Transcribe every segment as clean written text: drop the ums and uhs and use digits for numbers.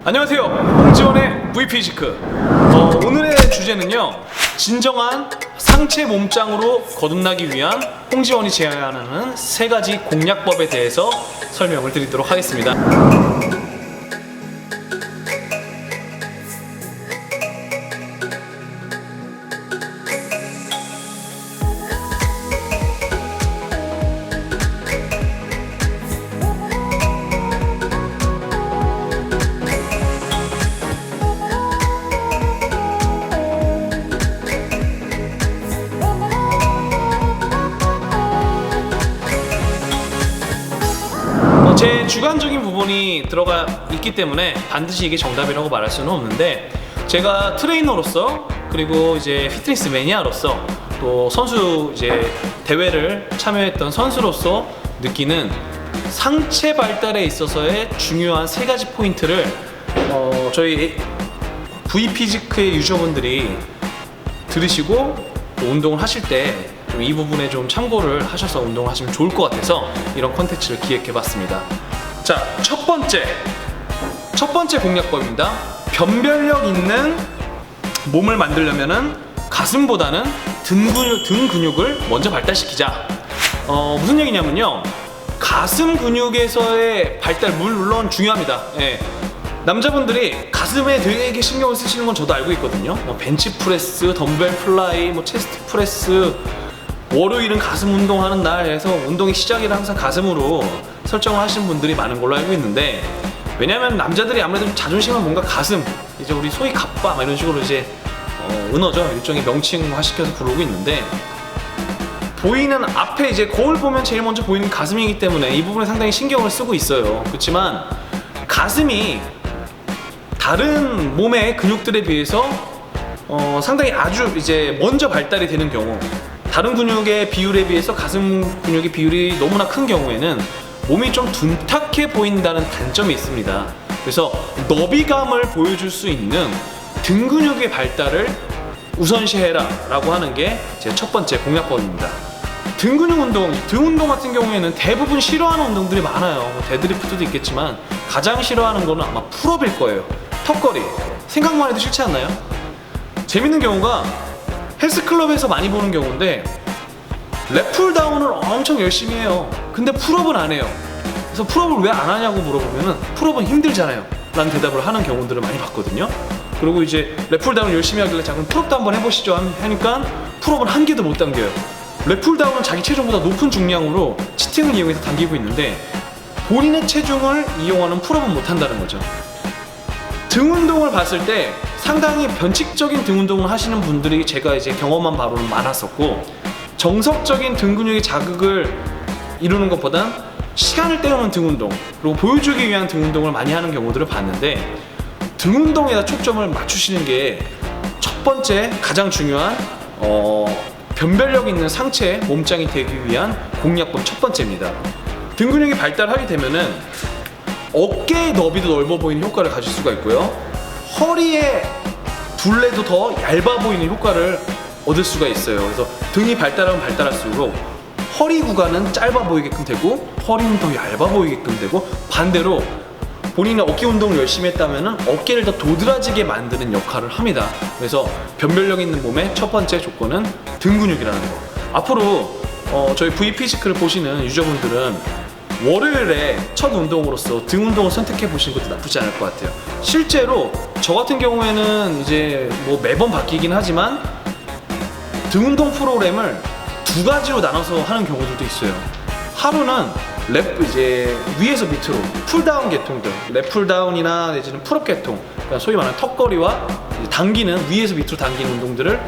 안녕하세요, 홍지원의 V피지크. 오늘의 주제는요, 진정한 상체 몸짱으로 거듭나기 위한 홍지원이 제안하는 3가지 공략법에 대해서 설명을 드리도록 하겠습니다. 제 주관적인 부분이 들어가 있기 때문에 반드시 이게 정답이라고 말할 수는 없는데, 제가 트레이너로서, 그리고 이제 피트니스 매니아로서, 또 선수 이제 대회를 참여했던 선수로서 느끼는 상체 발달에 있어서의 중요한 3가지 포인트를 저희 V피지크의 유저분들이 들으시고 또 운동을 하실 때 이 부분에 좀 참고를 하셔서 운동을 하시면 좋을 것 같아서 이런 콘텐츠를 기획해봤습니다. 자, 첫 번째 공략법입니다. 변별력 있는 몸을 만들려면은 가슴보다는 등 근육을 먼저 발달시키자. 무슨 얘기냐면요, 가슴 근육에서의 발달 물론 중요합니다. 예. 남자분들이 가슴에 되게 신경을 쓰시는 건 저도 알고 있거든요. 벤치프레스, 덤벨 플라이, 체스트 프레스, 월요일은 가슴 운동하는 날 해서 운동의 시작이라 항상 가슴으로 설정을 하시는 분들이 많은 걸로 알고 있는데, 왜냐면 남자들이 아무래도 자존심은 뭔가 가슴, 이제 우리 소위 갑바 막 이런 식으로 이제 은어죠, 일종의 명칭화 시켜서 부르고 있는데, 보이는 앞에 이제 거울 보면 제일 먼저 보이는 가슴이기 때문에 이 부분에 상당히 신경을 쓰고 있어요. 그렇지만 가슴이 다른 몸의 근육들에 비해서 상당히 아주 이제 먼저 발달이 되는 경우, 다른 근육의 비율에 비해서 가슴 근육의 비율이 너무나 큰 경우에는 몸이 좀 둔탁해 보인다는 단점이 있습니다. 그래서 너비감을 보여줄 수 있는 등 근육의 발달을 우선시해라 라고 하는 게 제 첫 번째 공략법입니다. 등 근육 운동, 등 운동 같은 경우에는 대부분 싫어하는 운동들이 많아요. 데드리프트도 있겠지만 가장 싫어하는 거는 아마 풀업일 거예요. 턱걸이, 생각만 해도 싫지 않나요? 재밌는 경우가 헬스클럽에서 많이 보는 경우인데, 랩풀다운을 엄청 열심히 해요. 근데 풀업은 안 해요. 그래서 풀업을 왜 안 하냐고 물어보면은 풀업은 힘들잖아요 라는 대답을 하는 경우들을 많이 봤거든요. 그리고 이제 랩풀다운 열심히 하길래 자, 그럼 풀업도 한번 해보시죠 하니까 풀업은 한 개도 못 당겨요. 랩풀다운은 자기 체중보다 높은 중량으로 치팅을 이용해서 당기고 있는데, 본인의 체중을 이용하는 풀업은 못 한다는 거죠. 등 운동을 봤을 때 상당히 변칙적인 등 운동을 하시는 분들이 제가 이제 경험한 바로는 많았었고, 정석적인 등 근육의 자극을 이루는 것보단 시간을 때우는 등 운동, 그리고 보여주기 위한 등 운동을 많이 하는 경우들을 봤는데, 등 운동에다 초점을 맞추시는 게 첫 번째 가장 중요한 변별력 있는 상체 몸짱이 되기 위한 공략법 첫 번째입니다. 등 근육이 발달하게 되면은 어깨의 너비도 넓어 보이는 효과를 가질 수가 있고요, 허리의 둘레도 더 얇아 보이는 효과를 얻을 수가 있어요. 그래서 등이 발달하면 발달할수록 허리 구간은 짧아 보이게끔 되고 허리는 더 얇아 보이게끔 되고, 반대로 본인이 어깨 운동을 열심히 했다면 어깨를 더 도드라지게 만드는 역할을 합니다. 그래서 변별력 있는 몸의 첫 번째 조건은 등 근육이라는 거. 앞으로 저희 V피지크를 보시는 유저분들은 월요일에 첫 운동으로서 등 운동을 선택해 보시는 것도 나쁘지 않을 것 같아요. 실제로 저 같은 경우에는 이제 매번 바뀌긴 하지만 등 운동 프로그램을 2가지로 나눠서 하는 경우들도 있어요. 하루는 이제 위에서 밑으로 풀다운 계통들, 랩풀다운이나 내지는 풀업 계통, 그러니까 소위 말하는 턱걸이와 당기는, 위에서 밑으로 당기는 운동들을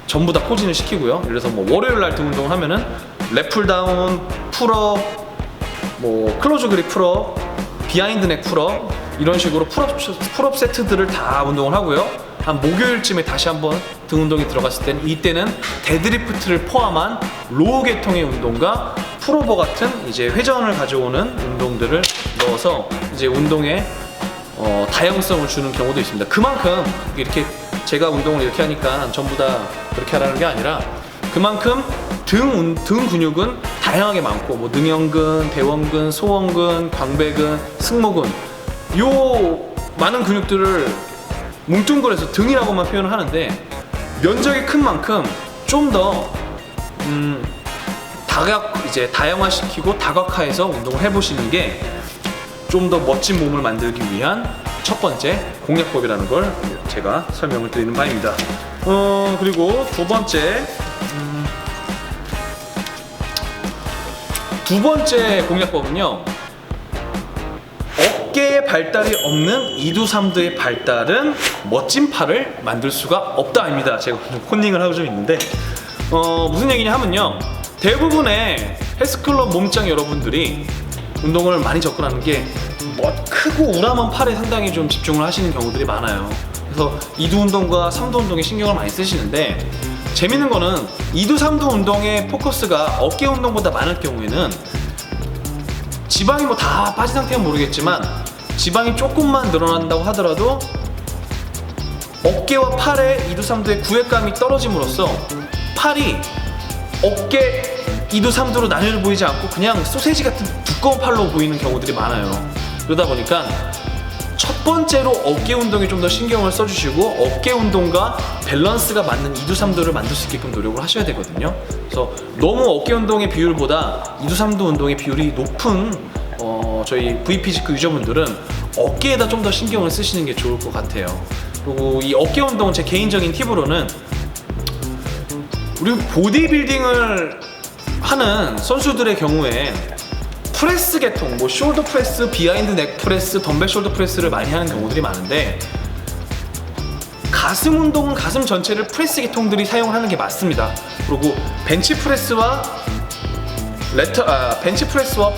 전부 다 포진을 시키고요. 예를 들어서 월요일 날 등 운동을 하면은 랩풀다운, 풀업, 클로즈 그립 풀업, 비하인드 넥 풀업, 이런 식으로 풀업 세트들을 다 운동을 하고요. 한 목요일쯤에 다시 한번 등 운동이 들어갔을 때는, 이때는 데드리프트를 포함한 로우 계통의 운동과 풀오버 같은 이제 회전을 가져오는 운동들을 넣어서 이제 운동에 다양성을 주는 경우도 있습니다. 그만큼 이렇게 제가 운동을 이렇게 하니까 전부 다 그렇게 하라는 게 아니라, 그만큼 등 근육은 다양하게 많고, 능형근, 대원근, 소원근, 광배근, 승모근, 요 많은 근육들을 뭉뚱그려서 등이라고만 표현을 하는데 면적이 큰 만큼 좀 더 다양화시키고 다각화해서 운동을 해보시는 게 좀 더 멋진 몸을 만들기 위한 첫 번째 공략법이라는 걸 제가 설명을 드리는 바입니다. 그리고 두 번째 공략법은요, 어깨에 발달이 없는 이두삼두의 발달은 멋진 팔을 만들 수가 없다입니다. 제가 코닝을 하고 좀 있는데 무슨 얘기냐 하면요, 대부분의 헬스클럽 몸짱 여러분들이 운동을 많이 접근하는 게 크고 우람한 팔에 상당히 좀 집중을 하시는 경우들이 많아요. 그래서 이두 운동과 삼두 운동에 신경을 많이 쓰시는데, 재밌는 거는 이두 삼두 운동의 포커스가 어깨 운동보다 많을 경우에는 지방이 뭐 다 빠진 상태는 모르겠지만 지방이 조금만 늘어난다고 하더라도 어깨와 팔의 이두 삼두의 구애감이 떨어짐으로써 팔이 어깨 이두 삼두로 나뉘어 보이지 않고 그냥 소세지 같은 두꺼운 팔로 보이는 경우들이 많아요. 그러다 보니까 첫 번째로 어깨 운동에 좀 더 신경을 써주시고 어깨 운동과 밸런스가 맞는 이두 삼두를 만들 수 있게끔 노력을 하셔야 되거든요. 그래서 너무 어깨 운동의 비율보다 이두 삼두 운동의 비율이 높은 저희 V피지크 유저분들은 어깨에다 좀 더 신경을 쓰시는 게 좋을 것 같아요. 그리고 이 어깨 운동은 제 개인적인 팁으로는, 우리 보디빌딩을 하는 선수들의 경우에 프레스 계통, 뭐 숄더 프레스, 비하인드 넥 프레스, 덤벨 숄더 프레스를 많이 하는 경우들이 많은데, 가슴 운동은 가슴 전체를 프레스 계통들이 사용하는 게 맞습니다. 그리고 벤치 프레스와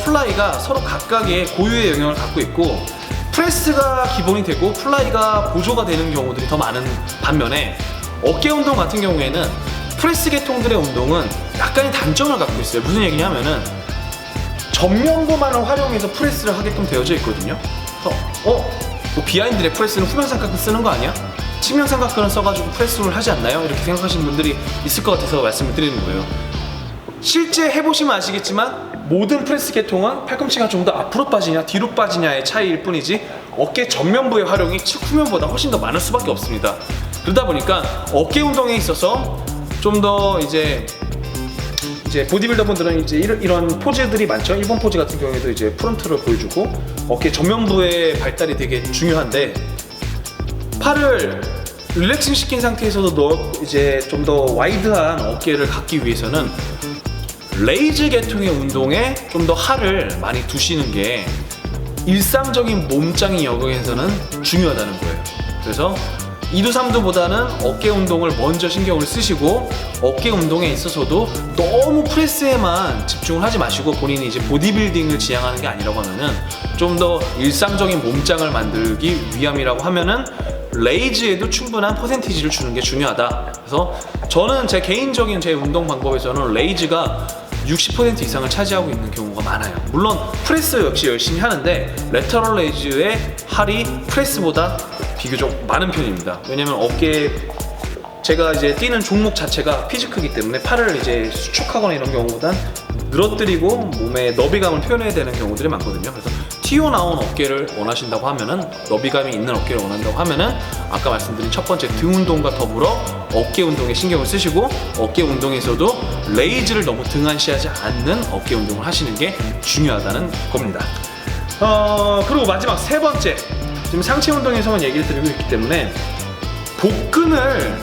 플라이가 서로 각각의 고유의 영역을 갖고 있고, 프레스가 기본이 되고 플라이가 보조가 되는 경우들이 더 많은 반면에, 어깨 운동 같은 경우에는 프레스 계통들의 운동은 약간의 단점을 갖고 있어요. 무슨 얘기냐면은 전면부만을 활용해서 프레스를 하게끔 되어져 있거든요. 그래서 뭐 비하인드 넥 프레스는 후면 삼각근 쓰는 거 아니야? 측면 삼각근을 써가지고 프레스를 하지 않나요? 이렇게 생각하시는 분들이 있을 것 같아서 말씀을 드리는 거예요. 실제 해보시면 아시겠지만 모든 프레스 계통은 팔꿈치가 좀 더 앞으로 빠지냐 뒤로 빠지냐의 차이일 뿐이지 어깨 전면부의 활용이 측 후면보다 훨씬 더 많을 수밖에 없습니다. 그러다 보니까 어깨 운동에 있어서 좀 더 이제 보디빌더 분들은 이제 이런 포즈들이 많죠. 1번 포즈 같은 경우에도 이제 프론트를 보여주고 어깨 전면부의 발달이 되게 중요한데, 팔을 릴렉싱 시킨 상태에서도 이제 좀 더 와이드한 어깨를 갖기 위해서는 레이즈 계통의 운동에 좀 더 할을 많이 두시는 게 일상적인 몸짱의 영역에서는 중요하다는 거예요. 그래서 이두 삼두보다는 어깨 운동을 먼저 신경을 쓰시고, 어깨 운동에 있어서도 너무 프레스에만 집중을 하지 마시고 본인이 이제 보디빌딩을 지향하는 게 아니라고 하면은 좀 더 일상적인 몸짱을 만들기 위함이라고 하면은 레이즈에도 충분한 퍼센티지를 주는 게 중요하다. 그래서 저는 제 개인적인 제 운동 방법에서는 레이즈가 60% 이상을 차지하고 있는 경우가 많아요. 물론 프레스 역시 열심히 하는데 레터럴 레이즈의 할이 프레스보다 비교적 많은 편입니다. 왜냐면 제가 이제 뛰는 종목 자체가 피지크이기 때문에 팔을 이제 수축하거나 이런 경우보단 늘어뜨리고 몸의 너비감을 표현해야 되는 경우들이 많거든요. 그래서 튀어나온 어깨를 원하신다고 하면은, 너비감이 있는 어깨를 원한다고 하면은 아까 말씀드린 첫 번째 등 운동과 더불어 어깨 운동에 신경을 쓰시고, 어깨 운동에서도 레이즈를 너무 등한시하지 않는 어깨 운동을 하시는 게 중요하다는 겁니다. 그리고 마지막 세 번째, 지금 상체 운동에서만 얘기를 드리고 있기 때문에 복근을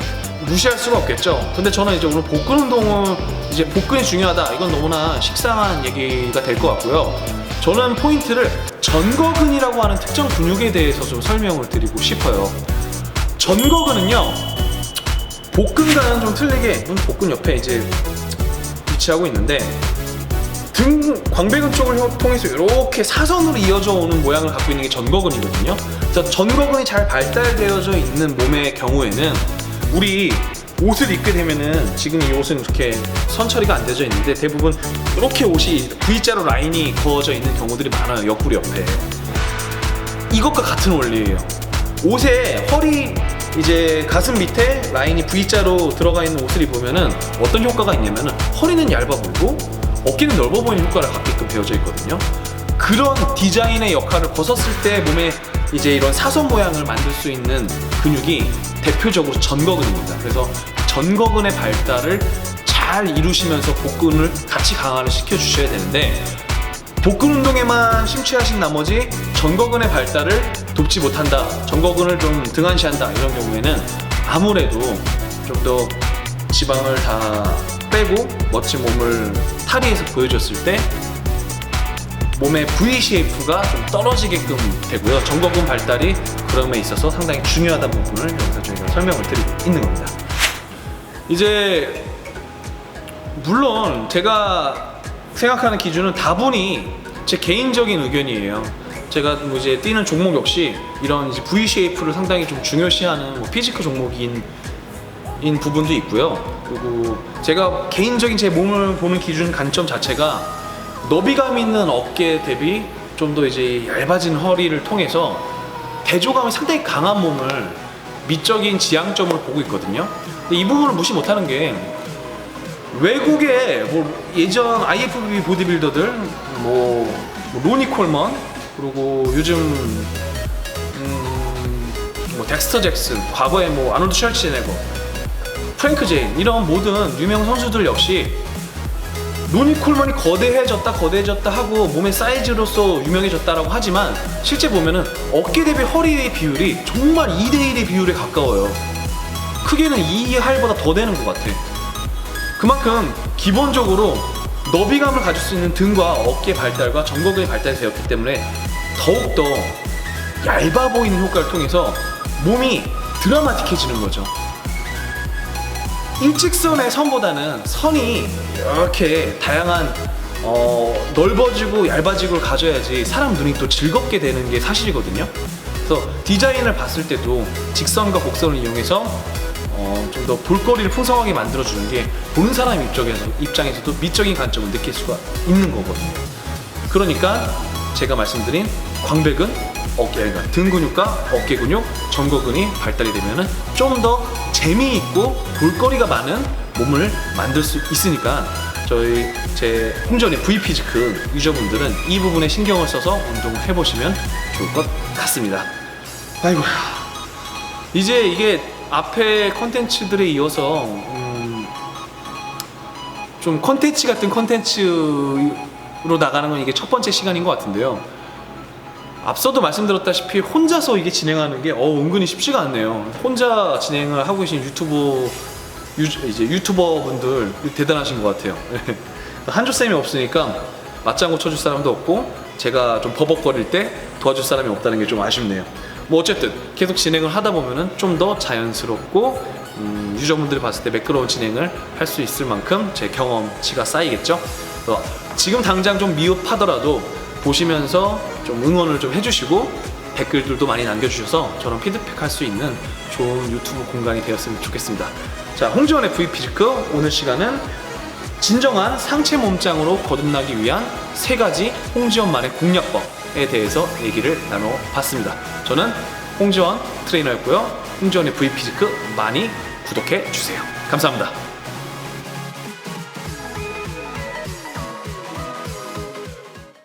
무시할 수가 없겠죠. 근데 저는 이제 오늘 복근 운동은 이제 복근이 중요하다, 이건 너무나 식상한 얘기가 될 것 같고요. 저는 포인트를 전거근이라고 하는 특정 근육에 대해서 좀 설명을 드리고 싶어요. 전거근은요, 복근과는 좀 틀리게 복근 옆에 이제 위치하고 있는데, 등 광배근 쪽을 통해서 이렇게 사선으로 이어져 오는 모양을 갖고 있는 게 전거근이거든요. 그래서 전거근이 잘 발달되어져 있는 몸의 경우에는, 우리 옷을 입게 되면은, 지금 이 옷은 이렇게 선 처리가 안 되어 있는데 대부분 이렇게 옷이 V자로 라인이 그어져 있는 경우들이 많아요. 옆구리 옆에. 이것과 같은 원리예요. 옷에 허리 이제 가슴 밑에 라인이 V자로 들어가 있는 옷을 입으면은 어떤 효과가 있냐면은 허리는 얇아 보이고 어깨는 넓어 보이는 효과를 갖게끔 되어져 있거든요. 그런 디자인의 역할을 벗었을 때 몸에 이제 이런 사선 모양을 만들 수 있는 근육이 대표적으로 전거근입니다. 그래서 전거근의 발달을 잘 이루시면서 복근을 같이 강화를 시켜주셔야 되는데, 복근 운동에만 심취하신 나머지 전거근의 발달을 돕지 못한다, 전거근을 좀 등한시한다, 이런 경우에는 아무래도 좀 더 지방을 다 빼고 멋진 몸을 탈의해서 보여줬을 때 몸의 V 쉐이프가 좀 떨어지게끔 되고요. 전거근 발달이 그럼에 있어서 상당히 중요하다는 부분을 여기서 저희가 설명을 드리고 있는 겁니다. 이제 물론 제가 생각하는 기준은 다분히 제 개인적인 의견이에요. 제가 뭐 이제 뛰는 종목 역시 이런 이제 V 쉐이프를 상당히 좀 중요시하는 뭐 피지컬 종목인 부분도 있고요. 그리고 제가 개인적인 제 몸을 보는 기준 관점 자체가 너비감 있는 어깨 대비 좀 더 이제 얇아진 허리를 통해서 대조감이 상당히 강한 몸을 미적인 지향점으로 보고 있거든요. 근데 이 부분을 무시 못하는 게, 외국의 뭐 예전 IFBB 보디빌더들 뭐 로니 콜먼, 그리고 요즘 뭐 덱스터 잭슨, 과거에 뭐 아놀드 슈왈츠제네거, 프랭크 제인, 이런 모든 유명 선수들 역시 로니 콜먼이 거대해졌다 하고 몸의 사이즈로서 유명해졌다라고 하지만 실제 보면은 어깨 대비 허리의 비율이 정말 2대1의 비율에 가까워요. 크게는 2할보다 더 되는 것 같아. 그만큼 기본적으로 너비감을 가질 수 있는 등과 어깨 발달과 전거근의 발달이 되었기 때문에 더욱더 얇아 보이는 효과를 통해서 몸이 드라마틱해지는 거죠. 일직선의 선보다는 선이 이렇게 다양한 넓어지고 얇아지고 가져야지 사람 눈이 또 즐겁게 되는 게 사실이거든요. 그래서 디자인을 봤을 때도 직선과 곡선을 이용해서 좀 더 볼거리를 풍성하게 만들어주는 게 보는 사람 입장에서도 미적인 관점을 느낄 수가 있는 거거든요. 그러니까 제가 말씀드린 광배근, 그러니까 등 근육과 어깨 근육, 전거근이 발달이 되면은 좀 더 재미있고 볼거리가 많은 몸을 만들 수 있으니까 제 홍지원의 V피지크 유저분들은 이 부분에 신경을 써서 운동을 해보시면 좋을 것 같습니다. 아이고야, 이제 이게 앞에 컨텐츠들에 이어서 좀 컨텐츠 같은 컨텐츠로 나가는 건 이게 첫 번째 시간인 것 같은데요. 앞서도 말씀드렸다시피 혼자서 이게 진행하는 게 은근히 쉽지가 않네요. 혼자 진행을 하고 계신 유튜버분들 대단하신 것 같아요. 한조쌤이 없으니까 맞장구 쳐줄 사람도 없고 제가 좀 버벅거릴 때 도와줄 사람이 없다는 게 좀 아쉽네요. 뭐 어쨌든 계속 진행을 하다 보면은 좀 더 자연스럽고 유저분들이 봤을 때 매끄러운 진행을 할 수 있을 만큼 제 경험치가 쌓이겠죠. 지금 당장 좀 미흡하더라도 보시면서 좀 응원을 좀 해주시고 댓글들도 많이 남겨주셔서 저랑 피드백할 수 있는 좋은 유튜브 공간이 되었으면 좋겠습니다. 자, 홍지원의 V피지크, 오늘 시간은 진정한 상체 몸짱으로 거듭나기 위한 3가지 홍지원만의 공략법에 대해서 얘기를 나눠봤습니다. 저는 홍지원 트레이너였고요. 홍지원의 V피지크 많이 구독해주세요. 감사합니다.